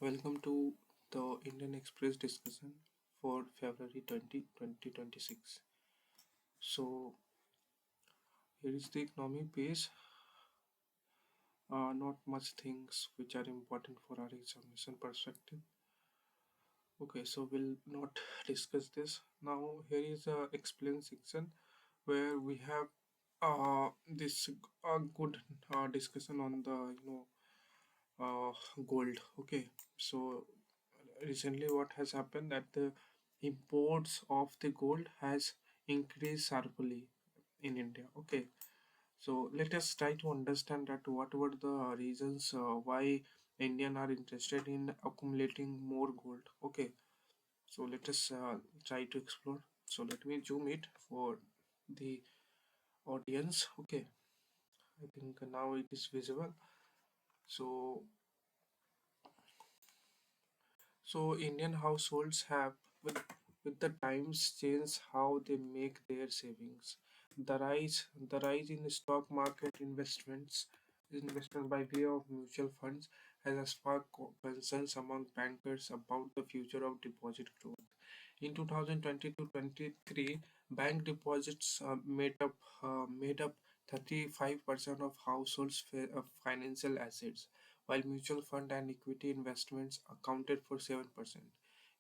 Welcome to the Indian Express discussion for February 2026. So, here is the economy page. Not much things which are important for our examination perspective. Okay, so we'll not discuss this. Now, here is a explain section where we have this good discussion on the gold. Okay, so recently what has happened that the imports of the gold has increased sharply in India. Okay, so let us try to understand that what were the reasons why Indian are interested in accumulating more gold. Okay, so let us try to explore. So let me zoom it for the audience. Okay, I think now it is visible. So Indian households have, with the times, changed how they make their savings. The rise in the stock market investment by way of mutual funds has sparked concerns among bankers about the future of deposit growth. In 2022-23, bank deposits made up 35% of households' financial assets, while mutual fund and equity investments accounted for 7%.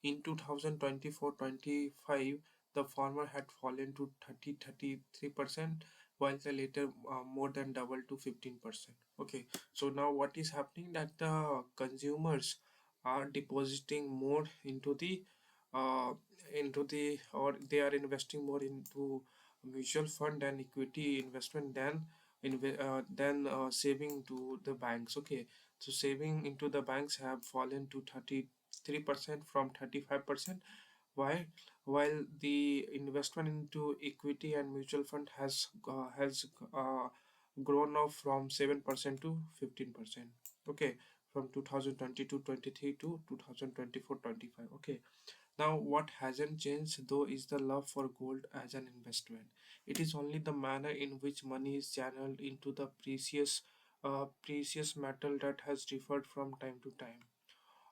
In 2024-25, the former had fallen to 33%, while the latter more than doubled to 15%. Okay, so now what is happening that the consumers are depositing more uh, or they are investing more into mutual fund and equity investment than saving to the banks. Okay, so saving into the banks have fallen to 33% from 35%, while the investment into equity and mutual fund has grown off from 7% to 15%. Okay, from 2022-23 to 2024-25. Okay, now what hasn't changed though is the love for gold as an investment. It is only the manner in which money is channeled into the precious metal that has differed from time to time.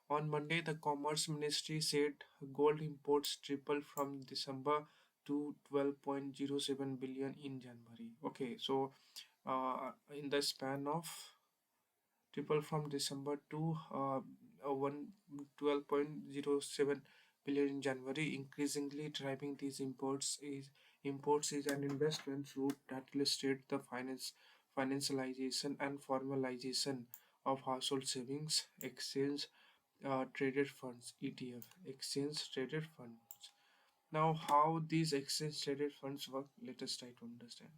On Monday, the Commerce Ministry said gold imports tripled from December to 12.07 billion in January. Okay, so in the span of triple from December to 12.07 billion in January, increasingly driving these imports is an investment route that illustrates the financialization and formalization of household savings, exchange traded funds (ETF), exchange traded funds. Now, how these exchange traded funds work? Let us try to understand.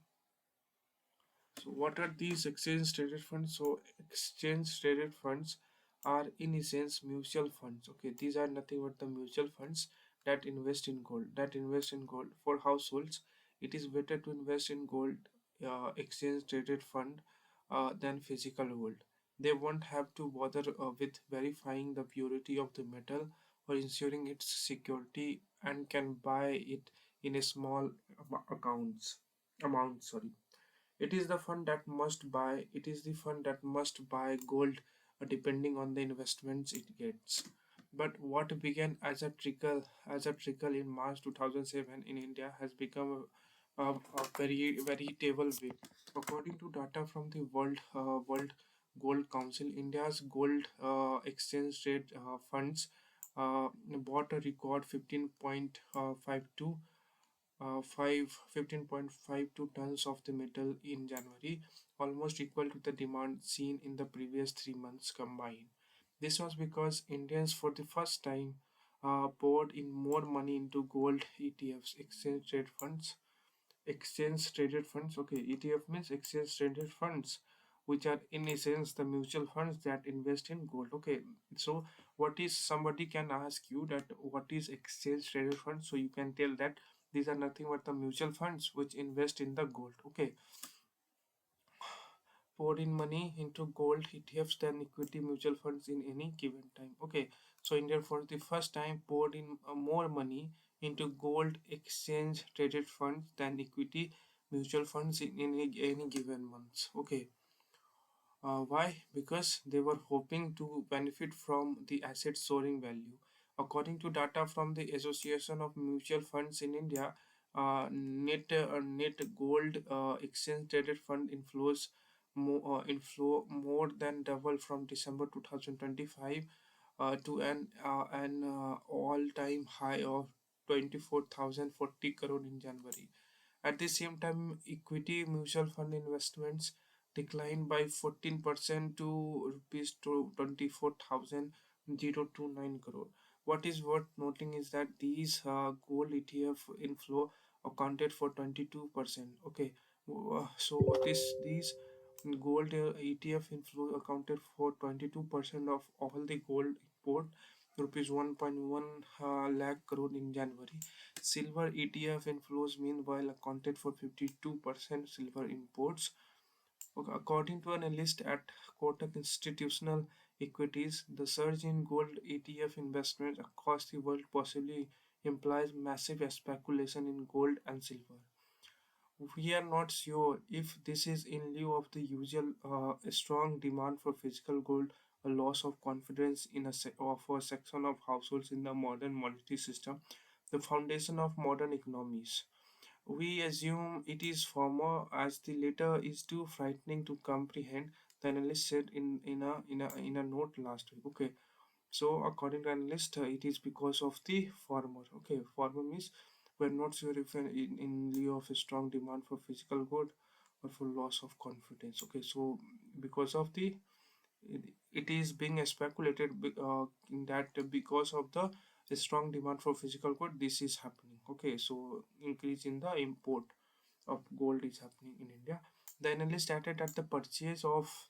So, what are these exchange traded funds? So, exchange traded funds are in essence mutual funds. Okay, these are nothing but the mutual funds that invest in gold. That invest in gold for households. It is better to invest in gold exchange traded fund than physical gold. They won't have to bother with verifying the purity of the metal or ensuring its security, and can buy it in a small amount. Sorry, it is the fund that must buy gold depending on the investments it gets. But what began as a trickle in March 2007 in India has become a very veritable way. According to data from the World Gold Council, India's gold exchange rate funds bought a record 15.52 tons of the metal in January, almost equal to the demand seen in the previous 3 months combined. This was because Indians, for the first time, poured in more money into gold ETFs, exchange traded funds. Okay, ETF means exchange traded funds, which are in essence the mutual funds that invest in gold. Okay, so what is, somebody can ask you that what is exchange traded funds, so you can tell that these are nothing but the mutual funds which invest in the gold. Okay, poured in money into gold ETFs than equity mutual funds in any given time. Okay, so India for the first time poured in more money into gold exchange traded funds than equity mutual funds in any given month. Okay, Why? Because they were hoping to benefit from the asset soaring value. According to data from the Association of Mutual Funds in India, net gold exchange traded fund inflow more than double from December 2025 to an all-time high of 24,040 crore in January. At the same time, equity mutual fund investments declined by 14% to rupees 24,029 crore. What is worth noting is that these gold ETF inflow accounted for 22%. Okay, so what is these gold ETF inflow accounted for 22% of all the gold import, rupees 1.1 lakh crore in January. Silver ETF inflows meanwhile accounted for 52% silver imports. Okay, according to an analyst at Kotak Institutional Equities, the surge in gold ETF investments across the world possibly implies massive speculation in gold and silver. We are not sure if this is in lieu of the usual strong demand for physical gold, a loss of confidence in of a section of households in the modern monetary system, the foundation of modern economies. We assume it is former, as the latter is too frightening to comprehend, the analyst said in a note last week. Okay, so according to analyst, it is because of the former. Okay, former means we're not sure if in lieu of a strong demand for physical good or for loss of confidence. Okay, so because of it, it is being speculated in that because of the strong demand for physical good, this is happening. Okay, so increase in the import of gold is happening in India. The analyst added that the purchase of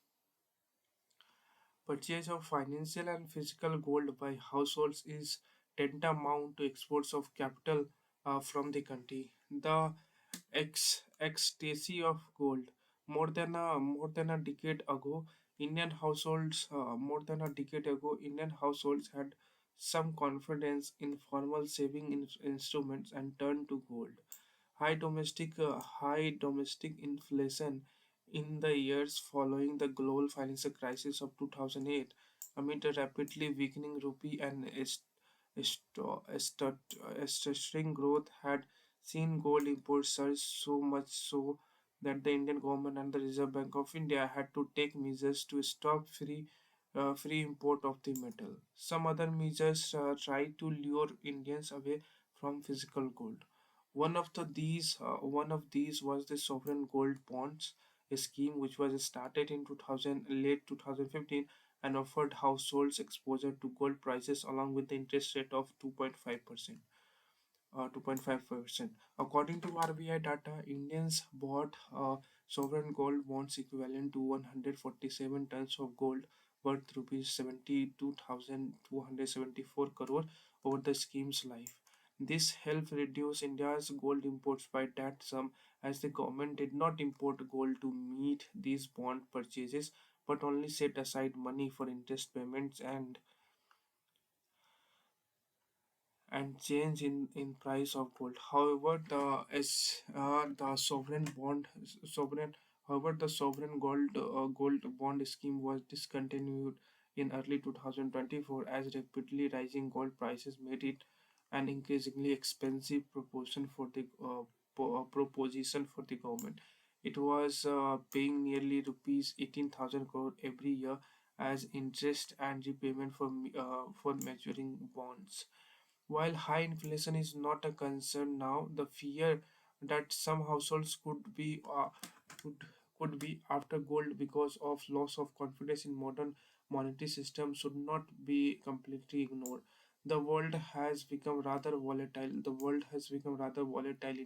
financial and physical gold by households is tantamount to exports of capital from the country. The ecstasy of gold. More than a decade ago, Indian households had some confidence in formal saving instruments and turned to gold. High domestic inflation in the years following the global financial crisis of 2008, amid a rapidly weakening rupee and stuttering growth, had seen gold imports surge so much so that the Indian government and the Reserve Bank of India had to take measures to stop free import of the metal. Some other measures tried to lure Indians away from physical gold. One of these was the sovereign gold bonds scheme, which was started in 2000, late 2015, and offered households exposure to gold prices along with the interest rate of 2.5%. 2.5%. According to RBI data, Indians bought sovereign gold bonds equivalent to 147 tons of gold worth rupees 72,274 crore over the scheme's life. This helped reduce India's gold imports by that sum, as the government did not import gold to meet these bond purchases but only set aside money for interest payments and change in price of gold. However, the sovereign the sovereign gold bond scheme was discontinued in early 2024 as rapidly rising gold prices made it an increasingly expensive proposition for the government. It was paying nearly rupees 18,000 crore every year as interest and repayment for maturing bonds. While high inflation is not a concern now, the fear that some households could could be after gold because of loss of confidence in modern monetary system should not be completely ignored. The world has become rather volatile in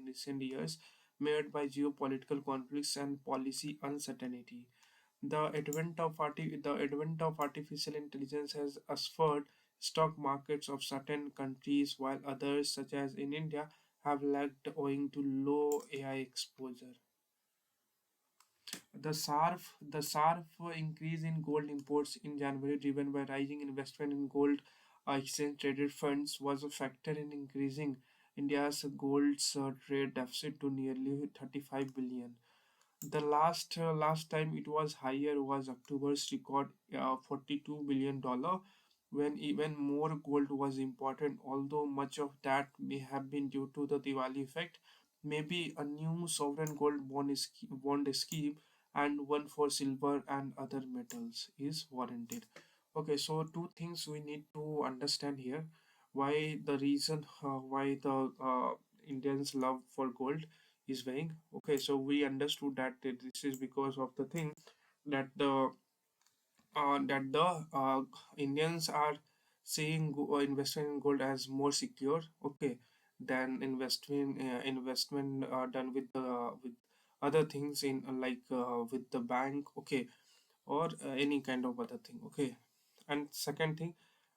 recent years, marred by geopolitical conflicts and policy uncertainty. The advent of artificial intelligence has ushered stock markets of certain countries, while others, such as in India, have lagged owing to low AI exposure. The sharp increase in gold imports in January, driven by rising investment in gold exchange traded funds, was a factor in increasing India's gold trade deficit to nearly 35 billion. The last time it was higher was October's record, $42 billion, when even more gold was important. Although much of that may have been due to the Diwali effect, maybe a new sovereign gold bond scheme and one for silver and other metals is warranted. Okay, so two things we need to understand here: why the reason why the Indians love for gold is vague. Okay, so we understood that this is because of the thing that the Indians are seeing investment in gold as more secure, okay, than investment done with other things in with the bank, okay, or any kind of other thing, okay. And second thing,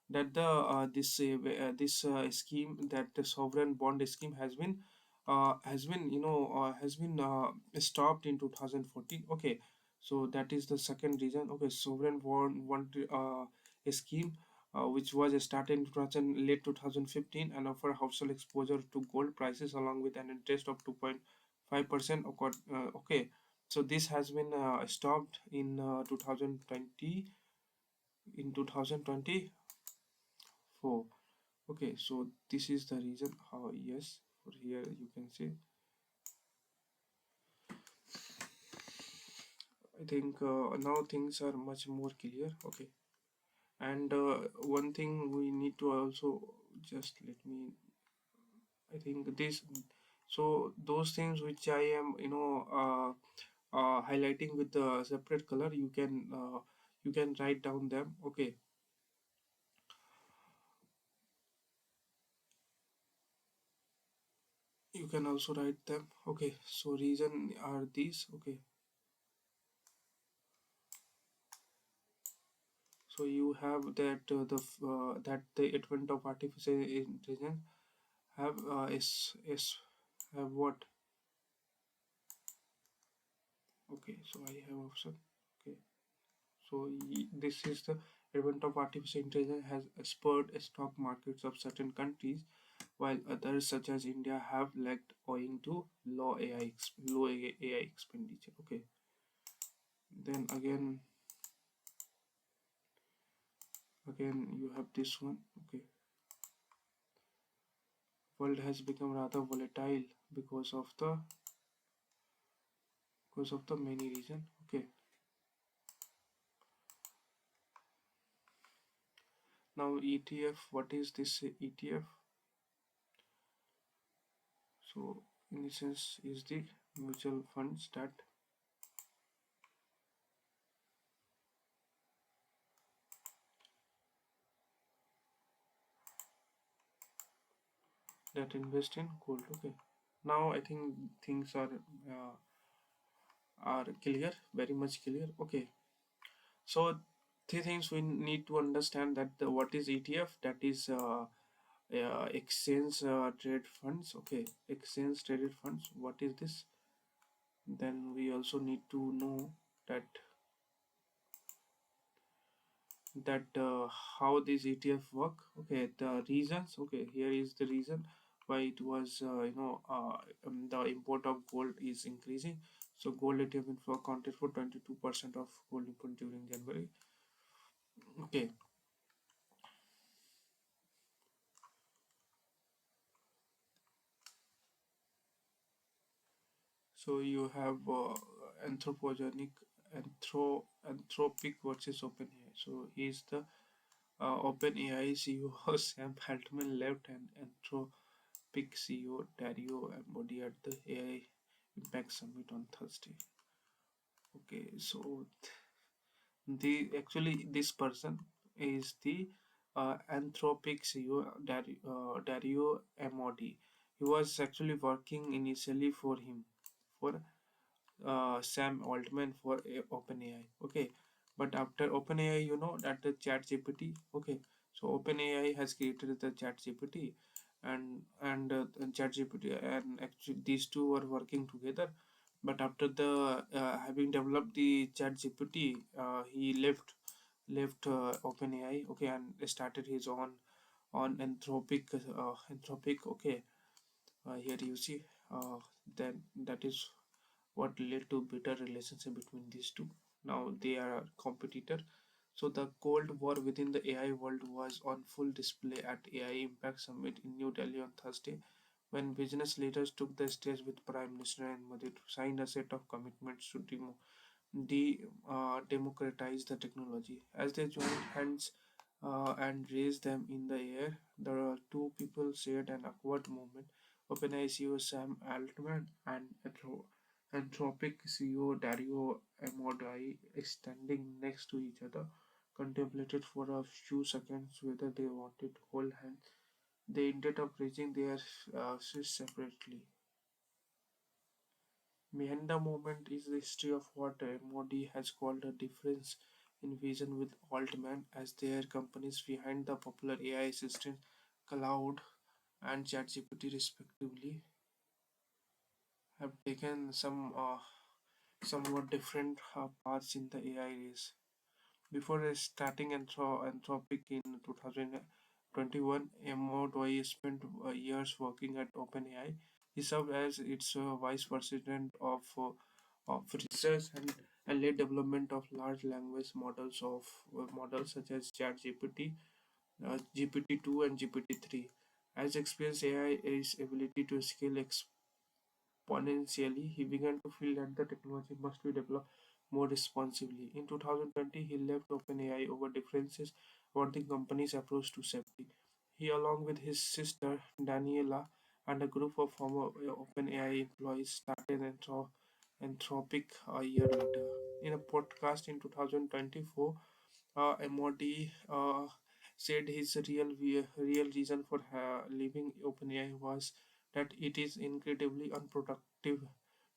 that the this scheme, that the sovereign bond scheme has been stopped in 2014, okay. So that is the second reason, okay. Sovereign bond scheme, which was started in 2000, late 2015, and offer household exposure to gold prices along with an interest of 2.5%, okay. So this has been stopped in 2020, in 2024. Okay, so this is the reason how, yes, for here you can see. I think now things are much more clear, okay. And one thing we need to also, just let me, I think this, so those things which I am highlighting with the separate color, you can write down them, okay. You can also write them, okay. So reason are these, okay. So you have that that the advent of artificial intelligence have is have what, okay. So I have option, okay. So this is the advent of artificial intelligence has spurred stock markets of certain countries, while others such as India have lagged owing to low AI expenditure, okay. Then again you have this one, okay. World has become rather volatile because of the many reason, okay. Now ETF, what is this ETF? So in this sense is the mutual funds that invest in gold, okay. Now I think things are clear, very much clear, okay. So three things we need to understand: that what is ETF, that is exchange trade funds, okay. Exchange traded funds, what is this? Then we also need to know that how these ETF work, okay. The reasons, okay, here is the reason why it was the import of gold is increasing. So gold ETF inflow accounted for 22% of gold import during January, okay. So you have anthropogenic anthropic versus OpenAI. So he is the OpenAI CEO Sam Altman left, and Anthropic CEO Dario Amodei at the AI Impact Summit on Thursday. Okay, so the actually this person is the Anthropic CEO Dario Amodei. He was actually working initially for him, for Sam Altman for OpenAI. Okay, but after OpenAI, you know that the ChatGPT. Okay, so OpenAI has created the ChatGPT, and ChatGPT, and actually these two are working together. But after the having developed the ChatGPT, he left OpenAI. Okay, and started his own on Anthropic. Okay, here you see, then that is what led to better relationship between these two. Now they are competitor. So the Cold War within the AI world was on full display at AI Impact Summit in New Delhi on Thursday, when business leaders took the stage with Prime Minister Narendra Modi to sign a set of commitments to democratize the technology. As they joined hands and raised them in the air, the two people shared an awkward moment. OpenAI CEO Sam Altman and Anthropic CEO Dario Amodei, standing next to each other, contemplated for a few seconds whether they wanted to hold hands. They ended up raising their fists separately. Behind the moment is the history of what Modi has called a difference in vision with Altman, as their companies behind the popular AI assistant Cloud and ChatGPT respectively have taken somewhat different paths in the AI race. Before starting Anthropic in 2021, Modi spent years working at OpenAI. He served as its vice president of research and led development of large language models such as ChatGPT, GPT-2, and GPT-3. As experienced AI is ability to scale exponentially, he began to feel that the technology must be developed more responsibly. In 2020, he left OpenAI over differences about the company's approach to safety. He, along with his sister Daniela and a group of former OpenAI employees, started Anthropic a year later. In a podcast in 2024, MOD said his real reason for leaving OpenAI was that it is incredibly unproductive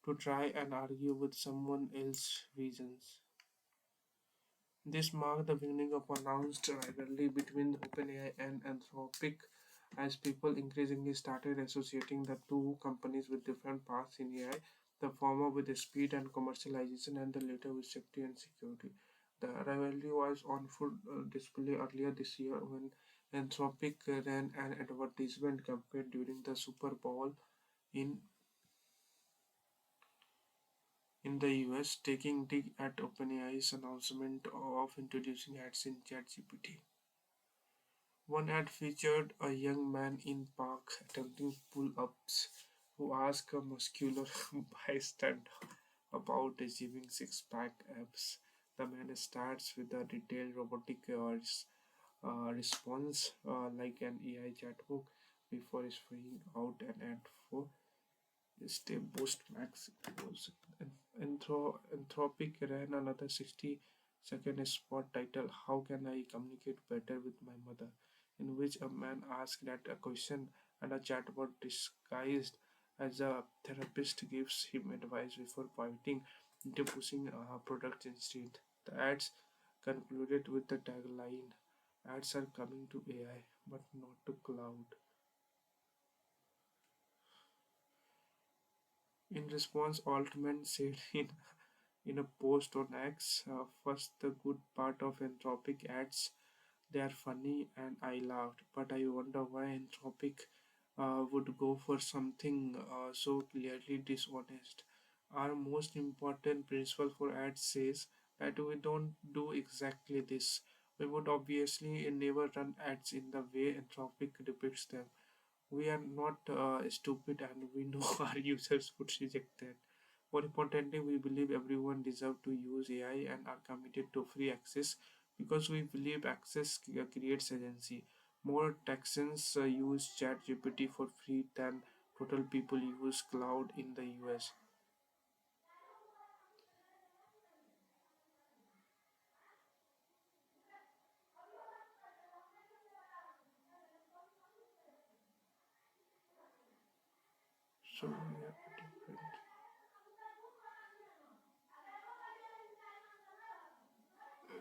to try and argue with someone else's reasons. This marked the beginning of announced rivalry between OpenAI and Anthropic, as people increasingly started associating the two companies with different paths in AI, the former with the speed and commercialization, and the latter with safety and security. The rivalry was on full display earlier this year when Anthropic ran an advertisement campaign during the Super Bowl in in the US, taking dig at OpenAI's announcement of introducing ads in ChatGPT. One ad featured a young man in park attempting pull-ups who asked a muscular bystander about achieving six-pack abs. The man starts with a detailed robotic response like an AI chatbot before issuing out an ad for Stay Boost Max was Anthropic ran another 60-second spot titled How Can I Communicate Better with My Mother? In which a man asked that a question and a chatbot disguised as a therapist gives him advice before pivoting into pushing products instead. The ads concluded with the tagline Ads are coming to AI but not to cloud. In response, Altman said in a post on X, first, the good part of Anthropic ads, they are funny and I laughed, but I wonder why Anthropic would go for something so clearly dishonest. Our most important principle for ads says that we don't do exactly this. We would obviously never run ads in the way Anthropic depicts them. We are not stupid and we know our users would reject that. More importantly, we believe everyone deserves to use AI and are committed to free access because we believe access creates agency. More Texans use ChatGPT for free than total people use cloud in the US. So we have a different.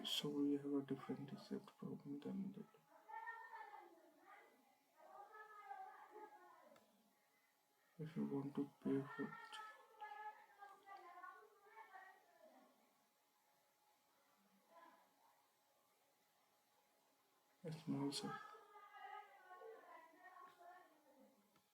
So we have a different exact problem than if you want to pay for a small set.